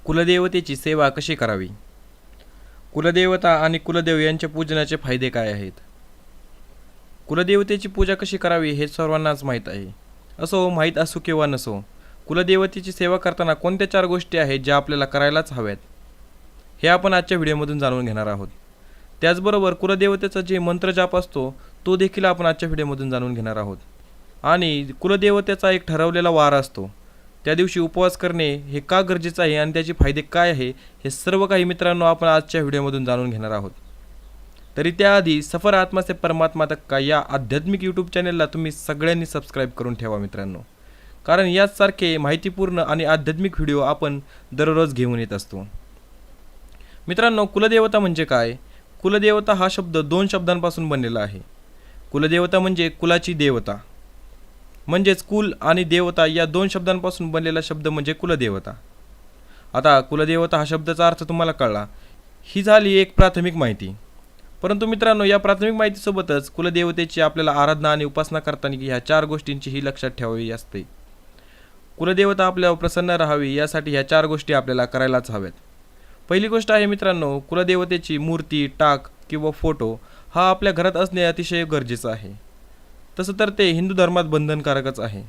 कुलदेवतेची सेवा कशी करावी? कुलदेवता आणि कुलदेव यांच्या पूजनाचे फायदे काय आहेत? कुलदेवतेची पूजा कशी करावी हे सर्वांनाच माहीत आहे. असो माहीत असो किंवा नसो, कुलदेवतेची सेवा करताना कोणत्या 4 गोष्टी आहेत ज्या आपल्याला करायलाच हव्यात, हे आपण आजच्या व्हिडिओमधून जाणून घेणार आहोत. त्याचबरोबर कुलदेवतेचा जे मंत्रजाप असतो तो देखील आपण आजच्या व्हिडिओमधून जाणून घेणार आहोत. आणि कुलदेवतेचा एक ठरवलेला वार असतो, त्या दिवशी उपवास करणे हे का गरजेचं आहे आणि त्याचे फायदे काय आहे, हे सर्व काही मित्रांनो आपण आजच्या व्हिडिओमधून जाणून घेणार आहोत. तरी त्याआधी सफर आत्मा से परमात्मा तक का या आध्यात्मिक यूट्यूब चॅनलला तुम्ही सगळ्यांनी सबस्क्राईब करून ठेवा मित्रांनो, कारण याचसारखे माहितीपूर्ण आणि आध्यात्मिक व्हिडिओ आपण दररोज घेऊन येत असतो. मित्रांनो, कुलदेवता म्हणजे काय? कुलदेवता हा शब्द 2 शब्दांपासून बनलेला आहे. कुलदेवता म्हणजे कुलाची देवता, म्हणजेच कुल आणि देवता या 2 शब्दांपासून बनलेला शब्द म्हणजे कुलदेवता. आता कुलदेवता हा शब्दाचा अर्थ तुम्हाला कळला. ही झाली एक प्राथमिक माहिती. परंतु मित्रांनो, या प्राथमिक माहितीसोबतच कुलदेवतेची आपल्याला आराधना आणि उपासना करताना ह्या 4 गोष्टींचीही लक्षात ठेवावी असते. कुलदेवता आपल्यावर प्रसन्न राहावी यासाठी ह्या 4 गोष्टी आपल्याला करायलाच हव्यात. पहिली गोष्ट आहे मित्रांनो, कुलदेवतेची मूर्ती, टाक किंवा फोटो हा आपल्या घरात असणे अतिशय गरजेचं आहे. तसं तर ते हिंदू धर्मात बंधनकारकच आहे.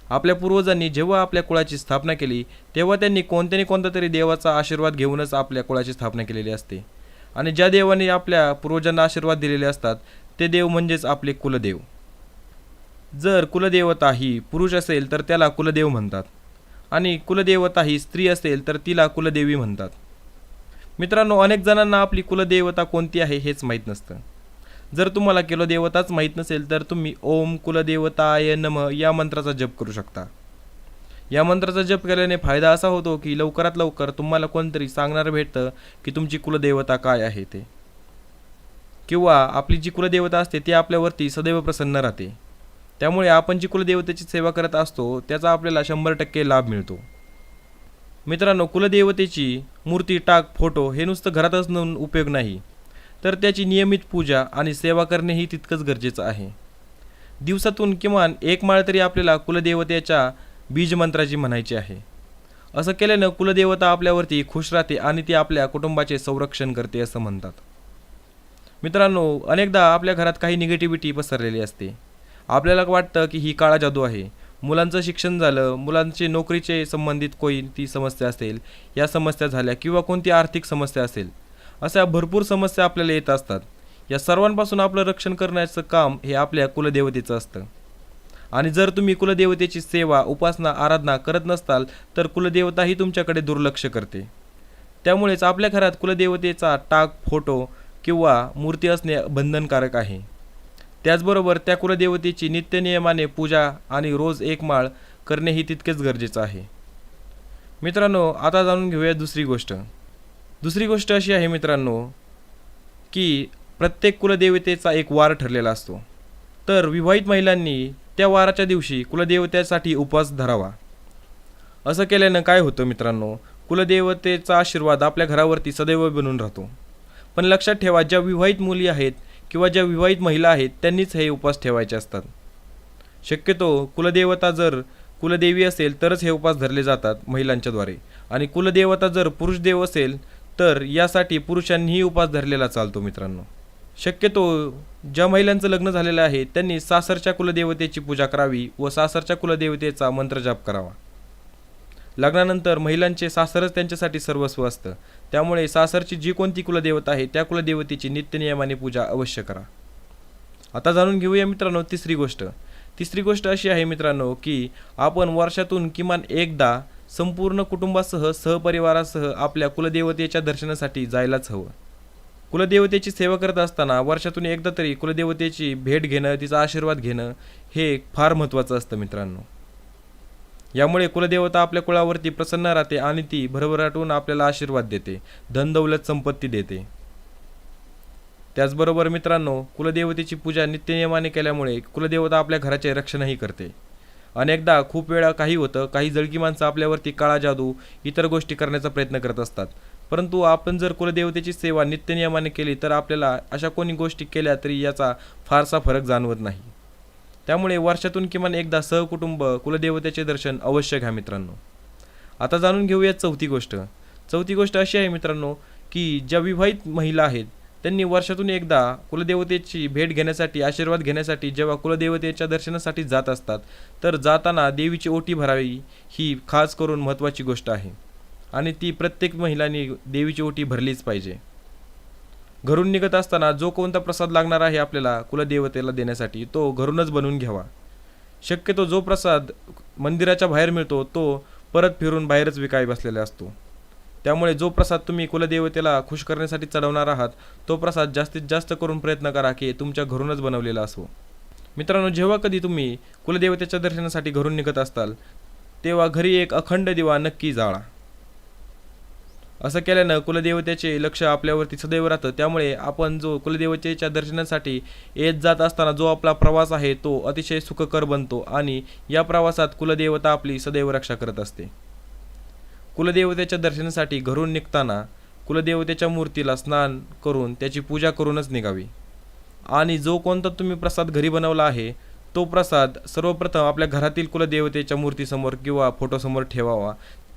आपल्या पूर्वजांनी जेव्हा आपल्या कुळाची स्थापना केली तेव्हा त्यांनी कोणत्या तरी देवाचा आशीर्वाद घेऊनच आपल्या कुळाची स्थापना केलेली असते. आणि ज्या देवाने आपल्या पूर्वजांना आशीर्वाद दिलेले असतात ते देव म्हणजेच आपले कुलदेव. जर कुलदेवता ही पुरुष असेल तर त्याला कुलदेव म्हणतात आणि कुलदेवता ही स्त्री असेल तर तिला कुलदेवी म्हणतात. मित्रांनो, अनेक जणांना आपली कुलदेवता कोणती आहे हेच माहीत नसतं. जर तुम्हाला कुलदेवताच माहीत नसेल तर तुम्ही ओम कुलदेवताय नमः या मंत्राचा जप करू शकता. या मंत्राचा जप केल्याने फायदा असा होतो की लवकरात लवकर तुम्हाला कोणतरी सांगणार भेटतं की तुमची कुलदेवता काय आहे ते, किंवा आपली जी कुलदेवता असते ती आपल्यावरती सदैव प्रसन्न राहते. त्यामुळे आपण जी कुलदेवतेची सेवा करत असतो त्याचा आपल्याला 100% लाभ मिळतो. मित्रांनो, कुलदेवतेची मूर्ती, टाक, फोटो हे नुसतं घरात असणं उपयोग नाही, तर त्याची नियमित पूजा आणि सेवा करणेही तितकंच गरजेचं आहे. दिवसातून किमान 1 माळ तरी आपल्याला कुलदेवतेच्या बीजमंत्राची म्हणायची आहे. असं केल्यानं कुलदेवता आपल्यावरती खुश राहते आणि ती आपल्या कुटुंबाचे संरक्षण करते असं म्हणतात. मित्रांनो, अनेकदा आपल्या घरात काही निगेटिव्हिटी पसरलेली असते. आपल्याला वाटतं की ही काळा जादू आहे. मुलांचं शिक्षण झालं, मुलांचे नोकरीचे संबंधित कोणती समस्या असेल, या समस्या झाल्या, किंवा कोणती आर्थिक समस्या असेल, अशा भरपूर समस्या आपल्याला येत असतात. या सर्वांपासून आपलं रक्षण करण्याचं काम हे आपल्या कुलदेवतेचं असतं. आणि जर तुम्ही कुलदेवतेची सेवा, उपासना, आराधना करत नसताल तर कुलदेवताही तुमच्याकडे दुर्लक्ष करते. त्यामुळेच आपल्या घरात कुलदेवतेचा टाक, फोटो किंवा मूर्ती असणे बंधनकारक आहे. त्याचबरोबर त्या कुलदेवतेची नित्यनियमाने पूजा आणि रोज 1 माळ करणेही तितकेच गरजेचं आहे. मित्रांनो, आता जाणून घेऊया दुसरी गोष्ट अशी आहे मित्रांनो, की प्रत्येक कुलदेवतेचा एक वार ठरलेला असतो. तर विवाहित महिलांनी त्या वाराच्या दिवशी कुलदेवतेसाठी उपवास धरावा. असं केल्यानं काय होतं मित्रांनो, कुलदेवतेचा आशीर्वाद आपल्या घरावरती सदैव बनून राहतो. पण लक्षात ठेवा, ज्या विवाहित मुली आहेत किंवा ज्या विवाहित महिला आहेत त्यांनीच हे उपवास ठेवायचे असतात. शक्यतो कुलदेवता जर कुलदेवी असेल तरच हे उपवास धरले जातात महिलांच्याद्वारे, आणि कुलदेवता जर पुरुष देव असेल तर यासाठी पुरुषांनीही उपवास धरलेला चालतो. मित्रांनो, शक्यतो ज्या महिलांचं लग्न झालेलं आहे त्यांनी सासरच्या कुलदेवतेची पूजा करावी व सासरच्या कुलदेवतेचा मंत्रजाप करावा. लग्नानंतर महिलांचे सासरच त्यांच्यासाठी सर्वस्व असतं. त्यामुळे सासरची जी कोणती कुलदेवता आहे त्या कुलदेवतेची नित्यनियमाने पूजा अवश्य करा. आता जाणून घेऊया मित्रांनो तिसरी गोष्ट अशी आहे मित्रांनो, की आपण वर्षातून किमान एकदा संपूर्ण कुटुंबासह, सहपरिवारासह आपल्या कुलदेवतेच्या दर्शनासाठी जायलाच हवं. कुलदेवतेची सेवा करत असताना वर्षातून एकदा तरी कुलदेवतेची भेट घेणं, तिचा आशीर्वाद घेणं हे फार महत्त्वाचं असतं मित्रांनो. यामुळे कुलदेवता आपल्या कुळावरती प्रसन्न राहते आणि ती भरभराटून आपल्याला आशीर्वाद देते, धनदौलत संपत्ती देते. त्याचबरोबर मित्रांनो, कुलदेवतेची पूजा नित्यनियमाने केल्यामुळे कुलदेवता आपल्या घराचे रक्षणही करते. अनेकदा खूप वेळा काही होतं, काही जळकी माणसं आपल्यावरती काळा जादू, इतर गोष्टी करण्याचा प्रयत्न करत असतात. परंतु आपण जर कुलदेवतेची सेवा नित्यनियमाने केली तर आपल्याला अशा कोणी गोष्टी केल्या तरी याचा फारसा फरक जाणवत नाही. त्यामुळे वर्षातून किमान एकदा सहकुटुंब कुलदेवतेचे दर्शन अवश्य घ्या मित्रांनो. आता जाणून घेऊया चौथी चौथी गोष्ट अशी आहे मित्रांनो, की ज्या विवाहित महिला आहेत त्यांनी वर्षातून एकदा कुलदेवतेची भेट घेण्यासाठी, आशीर्वाद घेण्यासाठी जेव्हा कुलदेवतेच्या दर्शनासाठी जात असतात, तर जाताना देवीची ओटी भरावी ही खास करून महत्त्वाची गोष्ट आहे आणि ती प्रत्येक महिलांनी देवीची ओटी भरलीच पाहिजे. घरून निघत असताना जो कोणता प्रसाद लागणार आहे आपल्याला कुलदेवतेला देण्यासाठी तो घरूनच बनवून घ्यावा. शक्यतो जो प्रसाद मंदिराच्या बाहेर मिळतो तो परत फिरून बाहेरच विकाय बसलेला असतो. त्यामुळे जो प्रसाद तुम्ही कुलदेवतेला खुश करण्यासाठी चढवणार आहात तो प्रसाद जास्तीत जास्त करून प्रयत्न करा की तुमच्या घरूनच बनवलेला असो. मित्रांनो, जेव्हा कधी तुम्ही कुलदेवतेच्या दर्शनासाठी घरून निघत असताल तेव्हा घरी एक अखंड दिवा नक्की जाळा. असं केल्यानं कुलदेवतेचे लक्ष आपल्यावरती सदैव राहतं. त्यामुळे आपण जो कुलदेवतेच्या दर्शनासाठी येत जात असताना जो आपला प्रवास आहे तो अतिशय सुखकर बनतो आणि या प्रवासात कुलदेवता आपली सदैव रक्षा करत असते. कुलदेवतेच्या दर्शनासाठी घरून निघताना कुलदेवतेच्या मूर्तीला स्नान करून त्याची पूजा करूनच निघावी आणि जो कोणता तुम्ही प्रसाद घरी बनवला आहे तो प्रसाद सर्वप्रथम आपल्या घरातील कुलदेवतेच्या मूर्तीसमोर किंवा फोटोसमोर ठेवावा.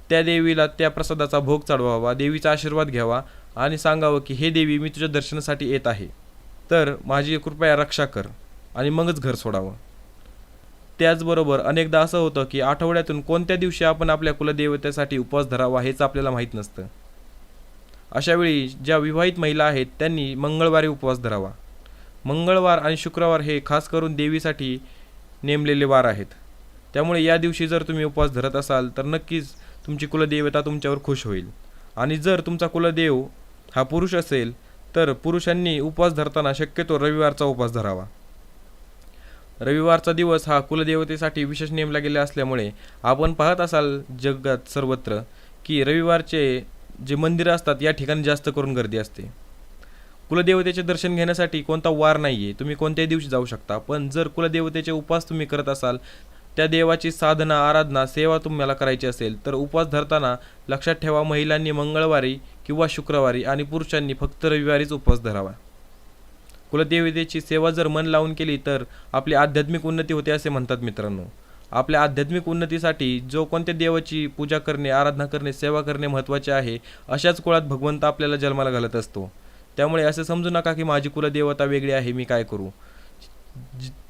त्या देवीला त्या प्रसादाचा भोग चढवावा, देवीचा आशीर्वाद घ्यावा आणि सांगावं की हे देवी, मी तुझ्या दर्शनासाठी येत आहे, तर माझी कृपया रक्षा कर, आणि मगच घर सोडावं. त्याचबरोबर अनेकदा असं होतं की आठवड्यातून कोणत्या दिवशी आपण आपल्या कुलदेवतेसाठी उपवास धरावा हेच आपल्याला माहीत नसतं. अशावेळी ज्या विवाहित महिला आहेत त्यांनी मंगळवारी उपवास धरावा. मंगळवार आणि शुक्रवार हे खास करून देवीसाठी नेमलेले वार आहेत. त्यामुळे या दिवशी जर तुम्ही उपवास धरत असाल तर नक्कीच तुमची कुलदेवता तुमच्यावर खुश होईल. आणि जर तुमचा कुलदेव हा पुरुष असेल तर पुरुषांनी उपवास धरताना शक्यतो रविवारचा उपवास धरावा. रविवारचा दिवस हा कुलदेवतेसाठी विशेष नेमला गेला असल्यामुळे आपण पाहत असाल जगात सर्वत्र की रविवारचे जे मंदिरं असतात या ठिकाणी जास्त करून गर्दी असते. कुलदेवतेचे दर्शन घेण्यासाठी कोणता वार नाही आहे, तुम्ही कोणत्याही दिवशी जाऊ शकता. पण जर कुलदेवतेचे उपवास तुम्ही करत असाल, त्या देवाची साधना, आराधना, सेवा तुम्हाला करायची असेल तर उपवास धरताना लक्षात ठेवा, महिलांनी मंगळवारी किंवा शुक्रवारी आणि पुरुषांनी फक्त रविवारीच उपवास धरावा. कुलदेवतेची सेवा जर मन लावून केली तर आपली आध्यात्मिक उन्नती होते असे म्हणतात मित्रांनो. आपल्या आध्यात्मिक उन्नतीसाठी जो कोणत्या देवाची पूजा करणे, आराधना करणे, सेवा करणे महत्त्वाचे आहे, अशाच कुळात भगवंत आपल्याला जन्माला घालत असतो. त्यामुळे असे समजू नका की माझी कुलदेवता वेगळी आहे, मी काय करू.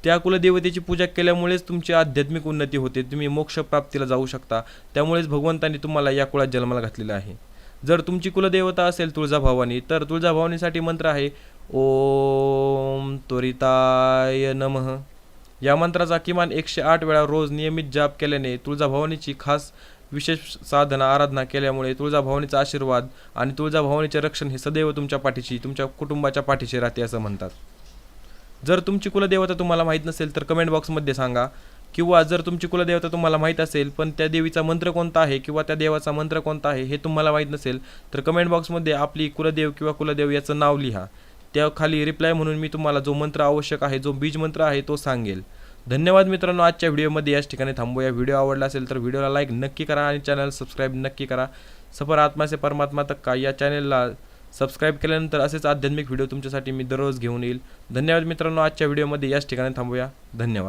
त्या कुलदेवतेची पूजा केल्यामुळेच तुमची आध्यात्मिक उन्नती होते, तुम्ही मोक्षप्राप्तीला जाऊ शकता. त्यामुळेच भगवंतांनी तुम्हाला या कुळात जन्माला घातलेला आहे. जर तुमची कुलदेवता असेल तुळजाभवानी तर तुळजाभवानीसाठी मंत्र आहे ओम त्वरिताय नमः. या मंत्राचा किमान 108 वेळा रोज नियमित जाप केल्याने तुळजाभवानीची खास विशेष साधना, आराधना केल्यामुळे तुळजाभवानीचा आशीर्वाद आणि तुळजाभवानीचे रक्षण हे सदैव तुमच्या पाठीशी, तुमच्या कुटुंबाच्या पाठीशी राहते असं म्हणतात. जर तुमची कुलदेवता तुम्हाला माहीत नसेल तर कमेंट बॉक्समध्ये सांगा, किंवा जर तुमची कुलदेवता तुम्हाला माहीत असेल पण त्या देवीचा मंत्र कोणता आहे किंवा त्या देवाचा मंत्र कोणता आहे हे तुम्हाला माहीत नसेल तर कमेंट बॉक्समध्ये आपली कुलदेव किंवा कुलदेव याचं नाव लिहा. त्या खाली रिप्लाय म्हणून मी तुम्हाला जो मंत्र आवश्यक आहे, जो बीज मंत्र आहे तो सांगेल. धन्यवाद मित्रांनो. आजच्या व्हिडिओमध्ये याच ठिकाणी थांबूया. व्हिडिओ आवडला असेल तर व्हिडिओला लाईक नक्की करा आणि चॅनल सबस्क्राईब नक्की करा. सफर आत्मा से परमात्मा तक का या चॅनलला सबस्क्राईब केल्यानंतर असेच आध्यात्मिक व्हिडिओ तुमच्यासाठी मी दररोज घेऊन येईल. धन्यवाद मित्रांनो. आजच्या व्हिडिओमध्ये याच ठिकाणी थांबूया. धन्यवाद.